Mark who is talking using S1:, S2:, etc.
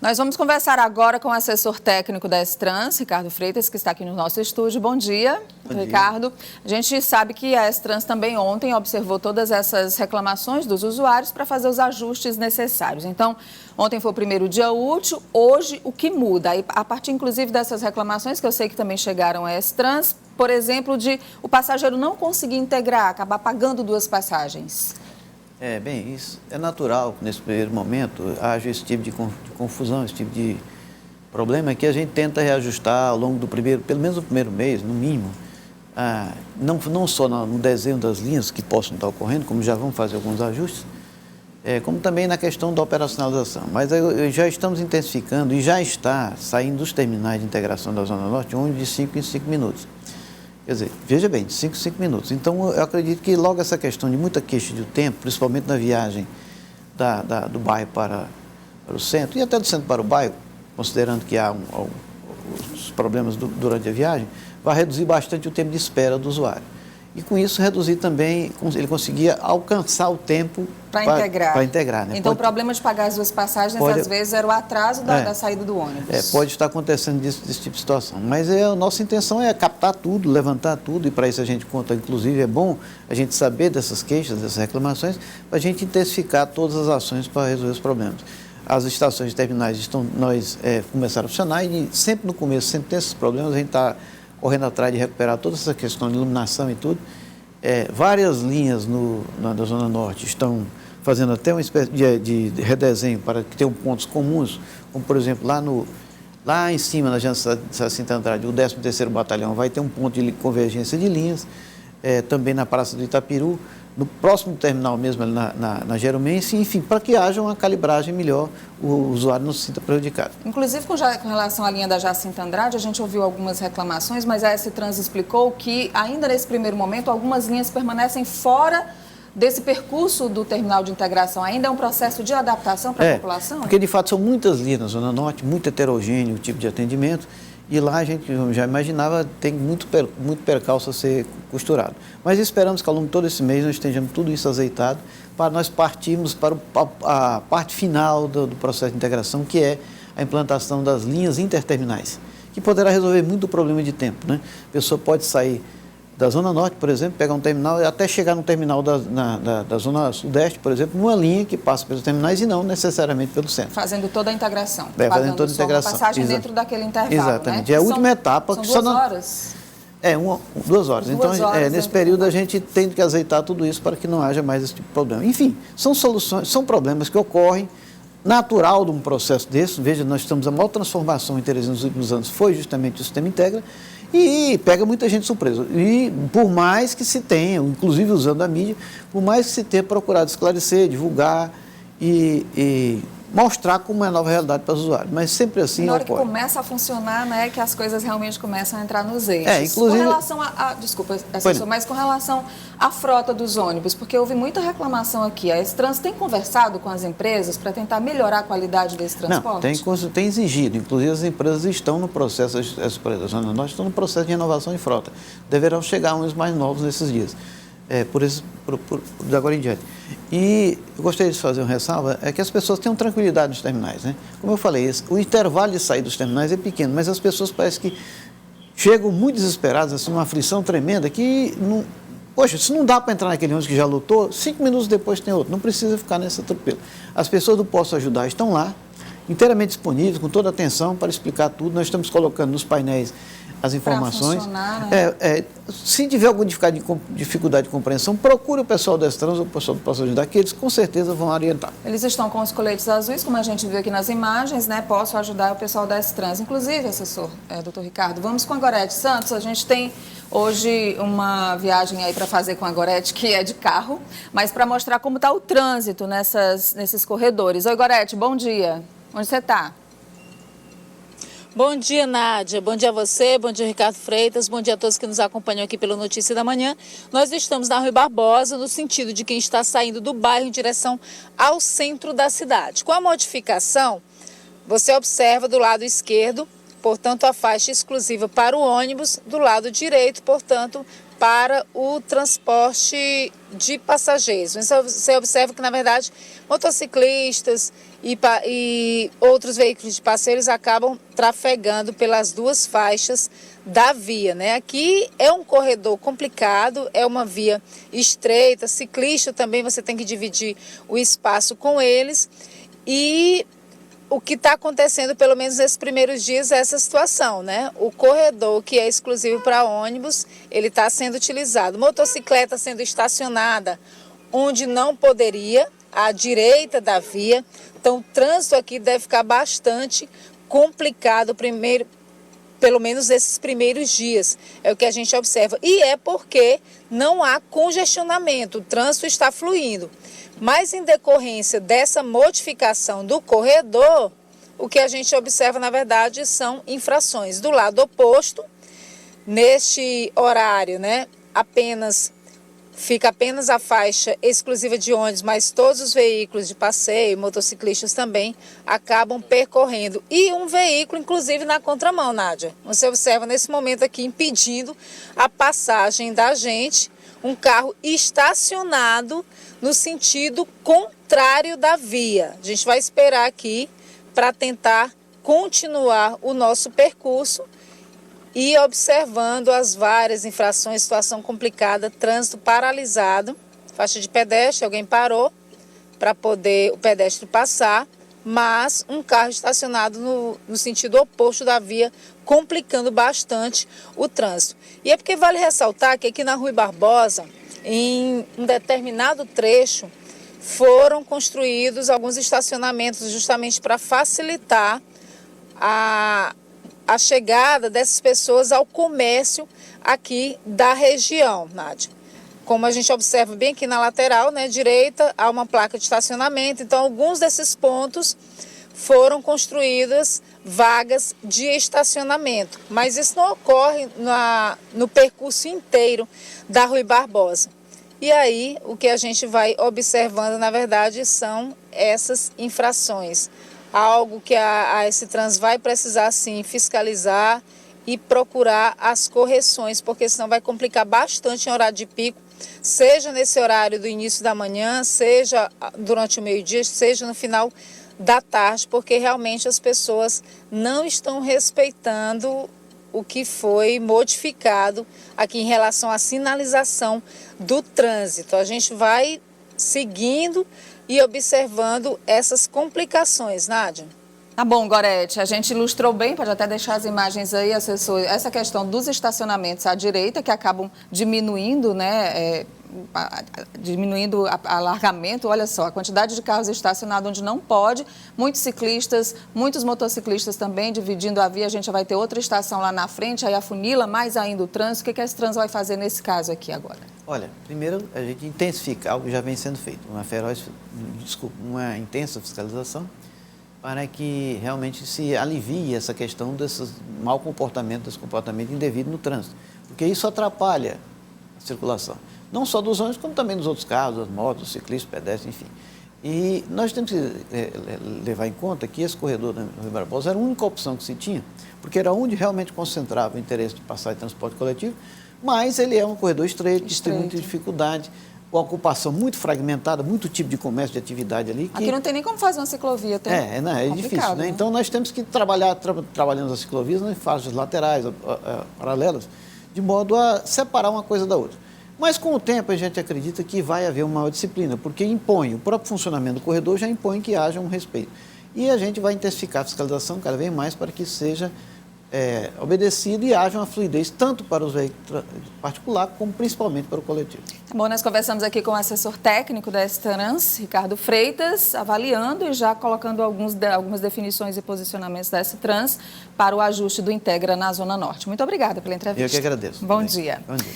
S1: Nós vamos conversar agora com o assessor técnico da S-Trans, Ricardo Freitas, que está aqui no nosso estúdio. Bom dia, Ricardo. A gente sabe que a S-Trans também ontem observou todas essas reclamações dos usuários para fazer os ajustes necessários. Então, ontem foi o primeiro dia útil, hoje o que muda? A partir, inclusive, dessas reclamações, que eu sei que também chegaram à S-Trans, por exemplo, de o passageiro não conseguir integrar, acabar pagando 2 passagens.
S2: Bem, isso é natural, nesse primeiro momento, haja esse tipo de confusão, esse tipo de problema que a gente tenta reajustar ao longo do pelo menos do primeiro mês, no mínimo, não só no desenho das linhas que possam estar ocorrendo, como já vamos fazer alguns ajustes, como também na questão da operacionalização. Mas já estamos intensificando e já está saindo dos terminais de integração da Zona Norte, ônibus de 5 em 5 minutos. Quer dizer, veja bem, de 5 em 5 minutos. Então, eu acredito que logo essa questão de muita queixa de tempo, principalmente na viagem do bairro para o centro, e até do centro para o bairro, considerando que há os problemas durante a viagem, vai reduzir bastante o tempo de espera do usuário. E com isso, reduzir também, ele conseguia alcançar o tempo para integrar. Né?
S1: Então, o problema de pagar as 2 passagens, às vezes, era o atraso da saída do ônibus.
S2: Pode estar acontecendo desse tipo de situação. Mas a nossa intenção é captar tudo, levantar tudo, e para isso a gente conta, inclusive, é bom a gente saber dessas queixas, dessas reclamações, para a gente intensificar todas as ações para resolver os problemas. As estações de terminais começaram a funcionar e sempre no começo, sempre tem esses problemas, a gente está correndo atrás de recuperar toda essa questão de iluminação e tudo. Várias linhas na Zona Norte estão fazendo até uma espécie de redesenho para que tenham pontos comuns, como, por exemplo, lá em cima, na Jacinto Andrade, o 13º Batalhão vai ter um ponto de convergência de linhas, também na Praça do Itapiru, no próximo terminal mesmo, na Jerumense, enfim, para que haja uma calibragem melhor, o usuário não se sinta prejudicado.
S1: Inclusive, com relação à linha da Jacinto Andrade, a gente ouviu algumas reclamações, mas a S-Trans explicou que, ainda nesse primeiro momento, algumas linhas permanecem fora desse percurso do terminal de integração. Ainda é um processo de adaptação para a população?
S2: Porque, de fato, são muitas linhas na Zona Norte, muito heterogêneo o tipo de atendimento, e lá a gente já imaginava, tem muito percalço a ser costurado. Mas esperamos que ao longo de todo esse mês nós estejamos tudo isso azeitado para nós partirmos para a parte final do processo de integração, que é a implantação das linhas interterminais, que poderá resolver muito o problema de tempo, né? A pessoa pode sair da Zona Norte, por exemplo, pegar um terminal e até chegar no terminal da Zona Sudeste, por exemplo, numa linha que passa pelos terminais e não necessariamente pelo centro.
S1: Fazendo toda a integração.
S2: Fazendo toda a integração.
S1: Uma passagem dentro daquele intervalo,
S2: exatamente.
S1: Né?
S2: É a última etapa.
S1: São 2 horas?
S2: 2 horas. Então, nesse período, a gente tem que azeitar tudo isso para que não haja mais esse tipo de problema. Enfim, são soluções, são problemas que ocorrem, natural de um processo desse. Veja, nós estamos a maior transformação em Teresina nos últimos anos, foi justamente o sistema Integra, e pega muita gente surpresa. E por mais que se tenha, inclusive usando a mídia, por mais que se tenha procurado esclarecer, divulgar e mostrar como é a nova realidade para os usuários. Mas sempre assim
S1: na hora
S2: ocorre.
S1: Que começa a funcionar, né, que as coisas realmente começam a entrar nos eixos.
S2: Inclusive...
S1: Com relação desculpa, assessor, mas com relação à frota dos ônibus, porque houve muita reclamação aqui. A S-Trans tem conversado com as empresas para tentar melhorar a qualidade desse transporte?
S2: Não, tem exigido. Inclusive as empresas estão no processo, nós estamos no processo de renovação de frota. Deverão chegar uns mais novos nesses dias. De agora em diante. E eu gostaria de fazer uma ressalva, que as pessoas tenham tranquilidade nos terminais, né? Como eu falei, o intervalo de sair dos terminais é pequeno, mas as pessoas parecem que chegam muito desesperadas, assim, uma aflição tremenda, que não... Poxa, se não dá para entrar naquele ônibus que já lutou, 5 minutos depois tem outro, não precisa ficar nesse atropelo. As pessoas do Posso Ajudar estão lá, inteiramente disponíveis, com toda a atenção para explicar tudo. Nós estamos colocando nos painéis as informações. Né? Se tiver alguma dificuldade de compreensão, procure o pessoal da S-Trans ou o pessoal do Posso Ajudar, que eles com certeza vão orientar.
S1: Eles estão com os coletes azuis, como a gente viu aqui nas imagens, né? Posso Ajudar o pessoal da S-Trans. Inclusive, assessor, doutor Ricardo, vamos com a Gorete Santos. A gente tem hoje uma viagem aí para fazer com a Gorete, que é de carro, mas para mostrar como está o trânsito nesses corredores. Oi, Gorete, bom dia. Onde você está?
S3: Bom dia, Nádia. Bom dia a você, bom dia, Ricardo Freitas, bom dia a todos que nos acompanham aqui pelo Notícia da Manhã. Nós estamos na Rui Barbosa, no sentido de quem está saindo do bairro em direção ao centro da cidade. Com a modificação, você observa do lado esquerdo, portanto, a faixa exclusiva para o ônibus, do lado direito, portanto, para o transporte de passageiros. Você observa que, na verdade, motociclistas e outros veículos de passageiros acabam trafegando pelas duas faixas da via, né? Aqui é um corredor complicado, é uma via estreita, ciclista também você tem que dividir o espaço com eles, e o que está acontecendo, pelo menos nesses primeiros dias, é essa situação, né? O corredor que é exclusivo para ônibus, ele está sendo utilizado. Motocicleta sendo estacionada onde não poderia, à direita da via. Então, o trânsito aqui deve ficar bastante complicado pelo menos nesses primeiros dias. É o que a gente observa. E é porque não há congestionamento, o trânsito está fluindo. Mas em decorrência dessa modificação do corredor, o que a gente observa, na verdade, são infrações. Do lado oposto, neste horário, né, fica apenas a faixa exclusiva de ônibus, mas todos os veículos de passeio, motociclistas também, acabam percorrendo. E um veículo, inclusive, na contramão, Nádia. Você observa nesse momento aqui, impedindo a passagem da gente, um carro estacionado no sentido contrário da via. A gente vai esperar aqui para tentar continuar o nosso percurso e observando as várias infrações, situação complicada, trânsito paralisado, faixa de pedestre, alguém parou para poder o pedestre passar, mas um carro estacionado no sentido oposto da via, complicando bastante o trânsito. E é porque vale ressaltar que aqui na Rui Barbosa, em um determinado trecho, foram construídos alguns estacionamentos justamente para facilitar a chegada dessas pessoas ao comércio aqui da região, Nádia. Como a gente observa bem aqui na lateral, né, direita, há uma placa de estacionamento, então alguns desses pontos foram construídas vagas de estacionamento, mas isso não ocorre no percurso inteiro da Rui Barbosa. E aí, o que a gente vai observando, na verdade, são essas infrações. Algo que a S-Trans vai precisar, sim, fiscalizar e procurar as correções, porque senão vai complicar bastante em horário de pico, seja nesse horário do início da manhã, seja durante o meio-dia, seja no final da tarde, porque realmente as pessoas não estão respeitando o que foi modificado aqui em relação à sinalização do trânsito. A gente vai seguindo e observando essas complicações, Nádia.
S1: Tá bom, Gorete, a gente ilustrou bem, pode até deixar as imagens aí, assessor, essa questão dos estacionamentos à direita, que acabam diminuindo, né, diminuindo o alargamento. Olha só, a quantidade de carros estacionados onde não pode, muitos ciclistas, muitos motociclistas também dividindo a via, a gente vai ter outra estação lá na frente, aí afunila mais ainda o trânsito. O que a S-Trans vai fazer nesse caso aqui agora?
S2: Olha, primeiro a gente intensifica algo que já vem sendo feito, uma intensa fiscalização, para que realmente se alivie essa questão desses mau comportamento, desse comportamento indevido no trânsito, porque isso atrapalha a circulação, não só dos ônibus, como também dos outros carros, das motos, dos ciclistas, pedestres, enfim. E nós temos que levar em conta que esse corredor da Rui Barbosa era a única opção que se tinha, porque era onde realmente concentrava o interesse de passar de transporte coletivo, mas ele é um corredor estreito, que tem muita dificuldade, com ocupação muito fragmentada, muito tipo de comércio, de atividade ali.
S1: Aqui não tem nem como fazer uma ciclovia.
S2: É difícil, né? Então nós temos que trabalhando as ciclovias em faixas laterais, paralelas, de modo a separar uma coisa da outra. Mas com o tempo a gente acredita que vai haver uma maior disciplina, porque o próprio funcionamento do corredor já impõe que haja um respeito. E a gente vai intensificar a fiscalização cada vez mais para que seja obedecido e haja uma fluidez tanto para os veículos particulares como principalmente para o coletivo.
S1: Bom, nós conversamos aqui com o assessor técnico da S-Trans, Ricardo Freitas, avaliando e já colocando algumas definições e posicionamentos da S-Trans para o ajuste do Integra na Zona Norte. Muito obrigada pela entrevista.
S2: Eu que agradeço.
S1: Bom dia.
S2: Bom dia.